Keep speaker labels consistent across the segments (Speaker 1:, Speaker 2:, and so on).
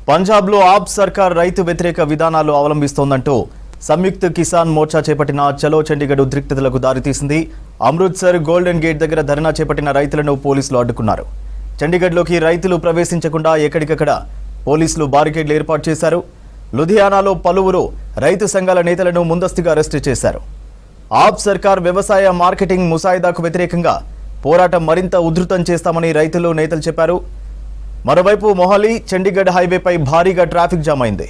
Speaker 1: పంజాబ్లో ఆప్ సర్కార్ రైతు వ్యతిరేక విధానాలు అవలంబిస్తోందంటూ సంయుక్త కిసాన్ మోర్చా చేపట్టిన చలో చండీగఢ్ ఉద్రిక్తతలకు దారితీసింది. అమృత్సర్ గోల్డెన్ గేట్ దగ్గర ధర్నా చేపట్టిన రైతులను పోలీసులు అడ్డుకున్నారు. చండీగఢ్లోకి రైతులు ప్రవేశించకుండా ఎక్కడికక్కడ పోలీసులు బారికేడ్లు ఏర్పాటు చేశారు. లుధియానాలో పలువురు రైతు సంఘాల నేతలను ముందస్తుగా అరెస్టు చేశారు. ఆప్ సర్కార్ వ్యవసాయ మార్కెటింగ్ ముసాయిదాకు వ్యతిరేకంగా పోరాటం మరింత ఉధృతం చేస్తామని రైతులు నేతలు చెప్పారు. మరోవైపు మొహాలీ చండీగఢ్ హైవేపై భారీగా ట్రాఫిక్ జామ్ అయింది.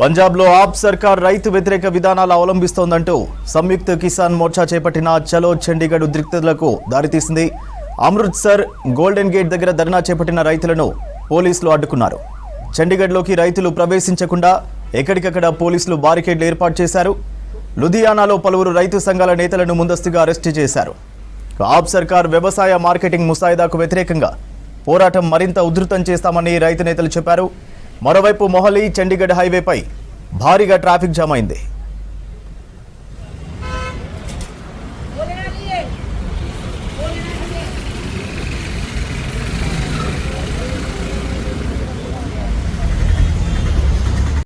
Speaker 1: పంజాబ్లో ఆప్ సర్కార్ రైతు వ్యతిరేక విధానాలు అవలంబిస్తోందంటూ సంయుక్త కిసాన్ మోర్చా చేపట్టిన చలో చండీగఢ్ ఉద్రిక్తతలకు దారితీసింది. అమృత్సర్ గోల్డెన్ గేట్ దగ్గర ధర్నా చేపట్టిన రైతులను పోలీసులు అడ్డుకున్నారు. చండీగఢ్లోకి రైతులు ప్రవేశించకుండా ఎక్కడికక్కడ పోలీసులు బారికేడ్లు ఏర్పాటు చేశారు. లుధియానాలో పలువురు రైతు సంఘాల నేతలను ముందస్తుగా అరెస్టు చేశారు. ఆప్ సర్కార్ వ్యవసాయ మార్కెటింగ్ ముసాయిదాకు వ్యతిరేకంగా పోరాటం మరింత ఉధృతం చేస్తామని రైతు నేతలు చెప్పారు. మరోవైపు మొహాలీ చండీగఢ్ హైవేపై భారీగా ట్రాఫిక్ జామ్ అయింది.